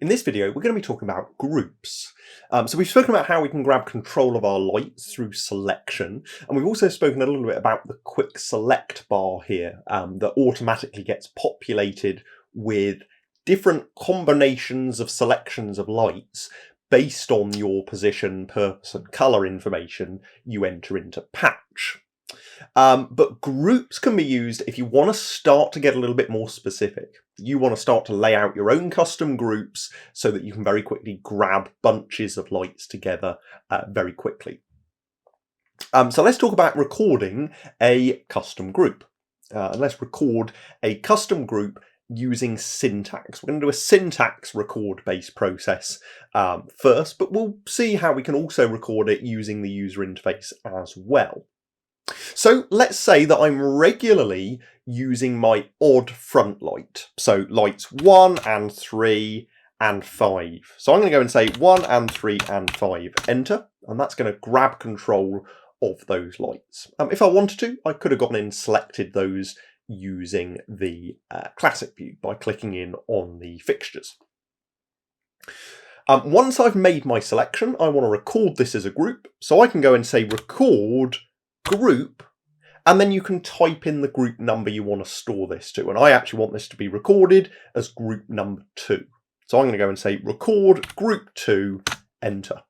In this video, we're going to be talking about groups. So we've spoken about how we can grab control of our lights through selection, and we've also spoken a little bit about the quick select bar here that automatically gets populated with different combinations of selections of lights based on your position, purpose and colour information you enter into Patch. But groups can be used if you want to start to get a little bit more specific. You want to start to lay out your own custom groups so that you can very quickly grab bunches of lights together very quickly. So let's talk about recording a custom group. And let's record a custom group using syntax. We're going to do a syntax record based process first, but we'll see how we can also record it using the user interface as well. So let's say that I'm regularly using my odd front light. So lights 1 and 3 and 5. So I'm going to go and say 1 and 3 and 5, enter, and that's going to grab control of those lights. If I wanted to, I could have gone in and selected those using the classic view by clicking in on the fixtures. Once I've made my selection, I want to record this as a group. So I can go and say record group, and then you can type in the group number you want to store this to, and I actually want this to be recorded as group number 2. So I'm going to go and say record group 2, enter,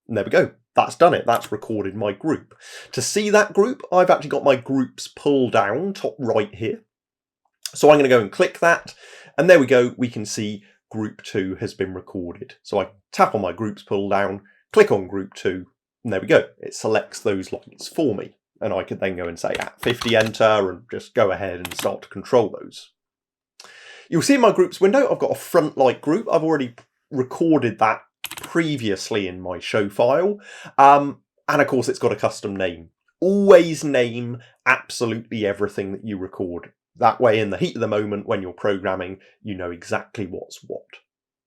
and there we go, that's done it, that's recorded my group. To see that group, I've actually got my groups pull down top right here, so I'm going to go and click that, and there we go, we can see group 2 has been recorded. So I tap on my groups pull down, click on group 2, and there we go, it selects those lights for me. And I could then go and say at 50 enter and just go ahead and start to control those. You'll see in my groups window, I've got a front light group. I've already recorded that previously in my show file. And of course, it's got a custom name. Always name absolutely everything that you record. That way, in the heat of the moment, when you're programming, you know exactly what's what.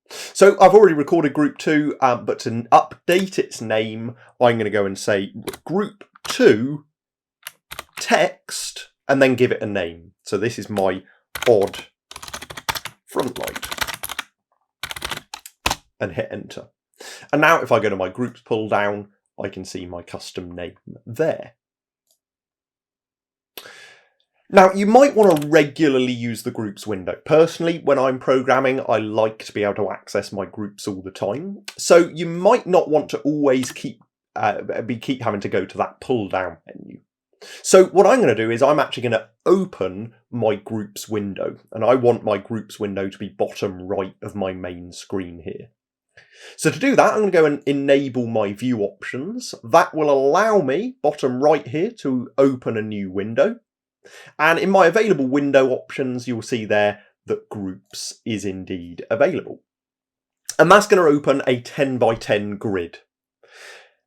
So I've already recorded group 2, but to update its name, I'm going to go and say group 2 text and then give it a name. So this is my odd front light and hit enter. And now if I go to my groups pull down, I can see my custom name there. Now, you might want to regularly use the groups window. Personally, when I'm programming, I like to be able to access my groups all the time. So you might not want to always keep having to go to that pull down menu. So what I'm going to do is I'm actually going to open my groups window, and I want my groups window to be bottom right of my main screen here. So to do that, I'm going to go and enable my view options. That will allow me, bottom right here, to open a new window. And in my available window options, you'll see there that groups is indeed available. And that's going to open a 10 by 10 grid.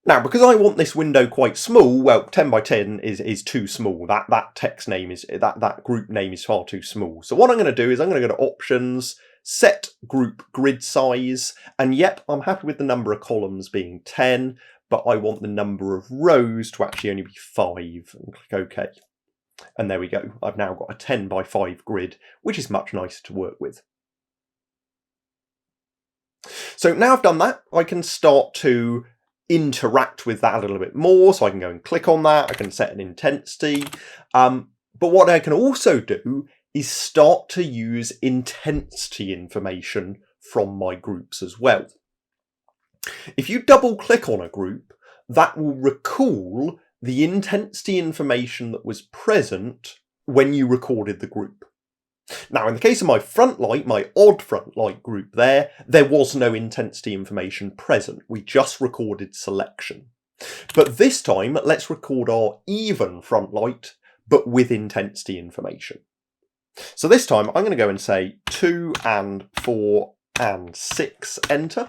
Now, because I want this window quite small, well, 10 by 10 is too small. That text name is, that group name is far too small. So what I'm going to do is I'm going to go to options, set group grid size, and yep, I'm happy with the number of columns being 10, but I want the number of rows to actually only be 5, and click OK. And there we go, I've now got a 10 by 5 grid, which is much nicer to work with. So now I've done that, I can start to interact with that a little bit more. So I can go and click on that, I can set an intensity. But what I can also do is start to use intensity information from my groups as well. If you double click on a group, that will recall the intensity information that was present when you recorded the group. Now, in the case of my front light, my odd front light group there was no intensity information present. We just recorded selection. But this time, let's record our even front light, but with intensity information. So this time, I'm going to go and say 2 and 4 and 6, enter.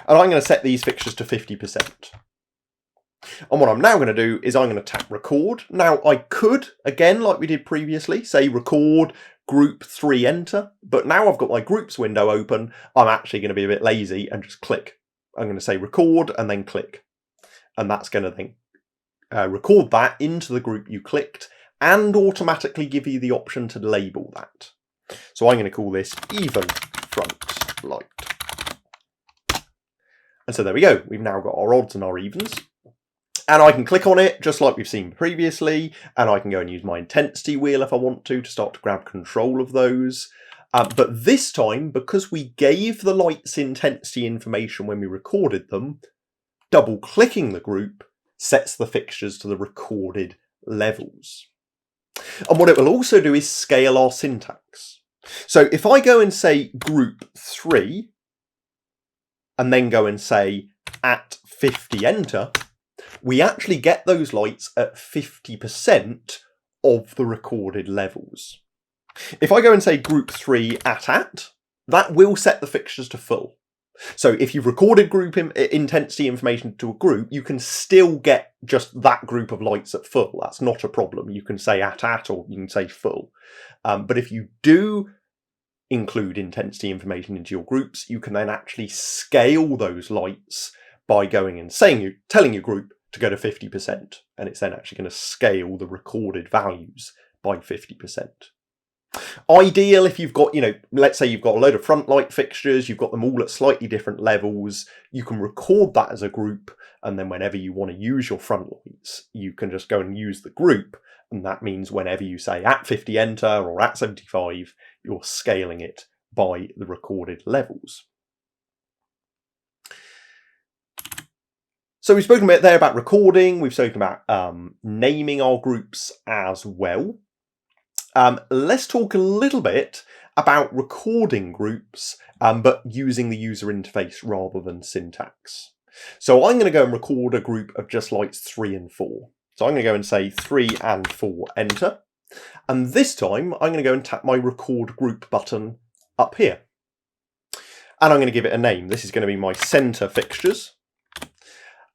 And I'm going to set these fixtures to 50%. And what I'm now going to do is I'm going to tap record. Now I could, again, like we did previously, say record group 3, enter, but now I've got my groups window open, I'm actually going to be a bit lazy and just click. I'm going to say record and then click. And that's going to then record that into the group you clicked and automatically give you the option to label that. So I'm going to call this even front light. And so there we go. We've now got our odds and our evens. And I can click on it, just like we've seen previously, and I can go and use my intensity wheel if I want to start to grab control of those. But this time, because we gave the light's intensity information when we recorded them, double-clicking the group sets the fixtures to the recorded levels. And what it will also do is scale our syntax. So if I go and say group 3, and then go and say at 50 enter, we actually get those lights at 50% of the recorded levels. If I go and say group 3 at, that will set the fixtures to full. So if you've recorded group intensity information to a group, you can still get just that group of lights at full. That's not a problem. You can say at or you can say full. But if you do include intensity information into your groups, you can then actually scale those lights by going and telling your group to go to 50%, and it's then actually going to scale the recorded values by 50%. Ideal if you've got, let's say you've got a load of front light fixtures, you've got them all at slightly different levels, you can record that as a group, and then whenever you want to use your front lights, you can just go and use the group, and that means whenever you say at 50 enter or at 75, you're scaling it by the recorded levels. So we've spoken a bit there about recording, we've spoken about naming our groups as well. Let's talk a little bit about recording groups, but using the user interface rather than syntax. So I'm going to go and record a group of just lights 3 and 4. So I'm going to go and say 3 and 4, enter. And this time I'm going to go and tap my record group button up here. And I'm going to give it a name. This is going to be my center fixtures.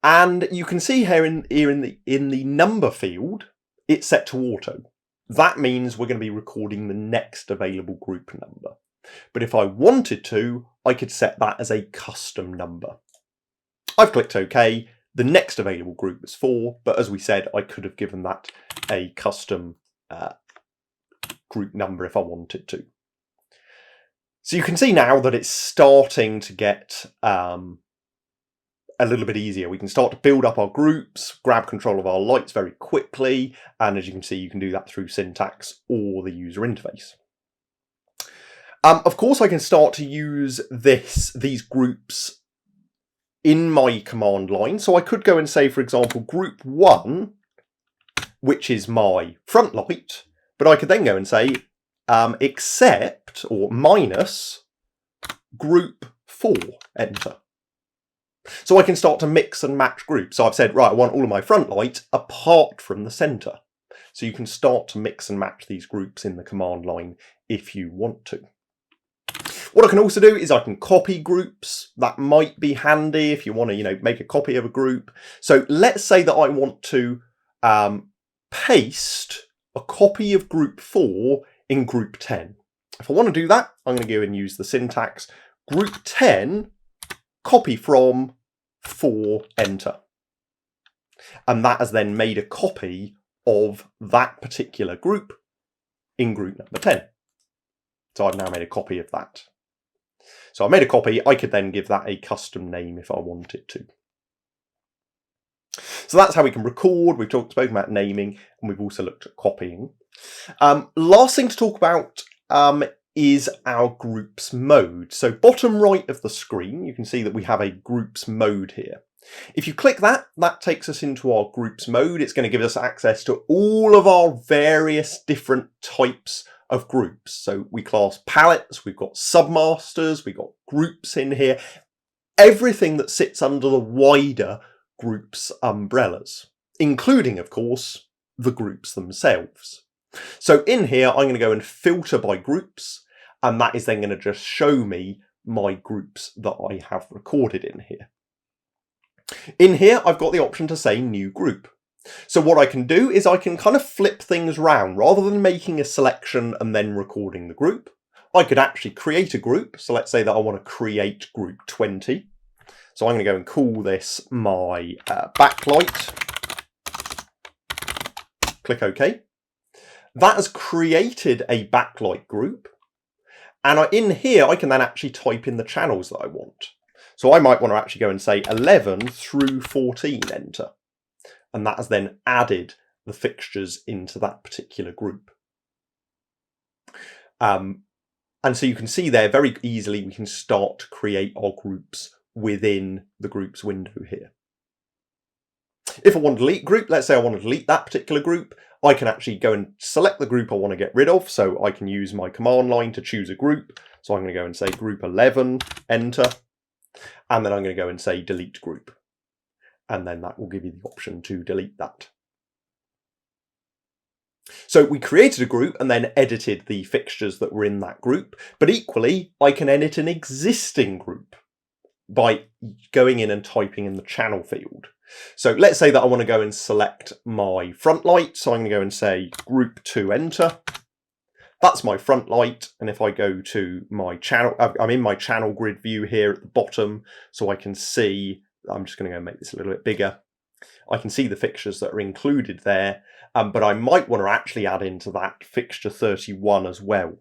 And you can see here in the number field, it's set to auto. That means we're going to be recording the next available group number. But if I wanted to, I could set that as a custom number. I've clicked OK. The next available group was 4, but as we said, I could have given that a custom group number if I wanted to. So you can see now that it's starting to get a little bit easier. We can start to build up our groups, grab control of our lights very quickly, and as you can see, you can do that through syntax or the user interface. Of course, I can start to use these groups in my command line. So I could go and say, for example, group 1, which is my front light, but I could then go and say except or minus group 4, enter. So I can start to mix and match groups. So I've said, right, I want all of my front light apart from the center. So you can start to mix and match these groups in the command line if you want to. What I can also do is I can copy groups. That might be handy if you want to, make a copy of a group. So let's say that I want to paste a copy of group 4 in group 10. If I want to do that, I'm going to go and use the syntax group 10 copy from 4, enter. And that has then made a copy of that particular group in group number 10. So I've now made a copy of that. So I made a copy. I could then give that a custom name if I wanted to. So that's how we can record. We've spoken about naming, and we've also looked at copying. Last thing to talk about is our groups mode. So bottom right of the screen, you can see that we have a groups mode here. If you click that, that takes us into our groups mode. It's going to give us access to all of our various different types of groups. So we class palettes, we've got submasters, we've got groups in here, everything that sits under the wider groups umbrellas, including, of course, the groups themselves. So in here, I'm going to go and filter by groups, and that is then going to just show me my groups that I have recorded in here. In here, I've got the option to say new group. So what I can do is I can kind of flip things round. Rather than making a selection and then recording the group, I could actually create a group. So let's say that I want to create group 20. So I'm going to go and call this my backlight. Click OK. That has created a backlight group. And in here, I can then actually type in the channels that I want. So I might want to actually go and say 11 through 14, enter. And that has then added the fixtures into that particular group. And so you can see there very easily we can start to create our groups within the groups window here. If I want to delete group, let's say I want to delete that particular group, I can actually go and select the group I want to get rid of. So I can use my command line to choose a group. So I'm going to go and say group 11, enter. And then I'm going to go and say delete group. And then that will give you the option to delete that. So we created a group and then edited the fixtures that were in that group. But equally, I can edit an existing group by going in and typing in the channel field. So let's say that I want to go and select my front light. So I'm going to go and say group 2, enter. That's my front light. And if I go to my channel, I'm in my channel grid view here at the bottom. So I can see, I'm just going to go make this a little bit bigger. I can see the fixtures that are included there. But I might want to actually add into that fixture 31 as well.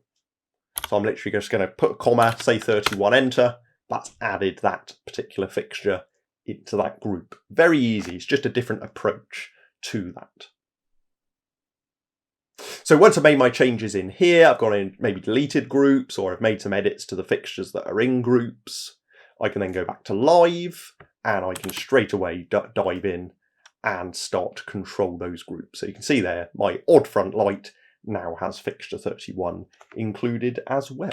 So I'm literally just going to put a comma, say 31, enter. That's added that particular fixture into that group. Very easy. It's just a different approach to that. So once I've made my changes in here, I've gone in, maybe deleted groups, or I've made some edits to the fixtures that are in groups. I can then go back to live and I can straight away dive in and start to control those groups. So you can see there, my odd front light now has fixture 31 included as well.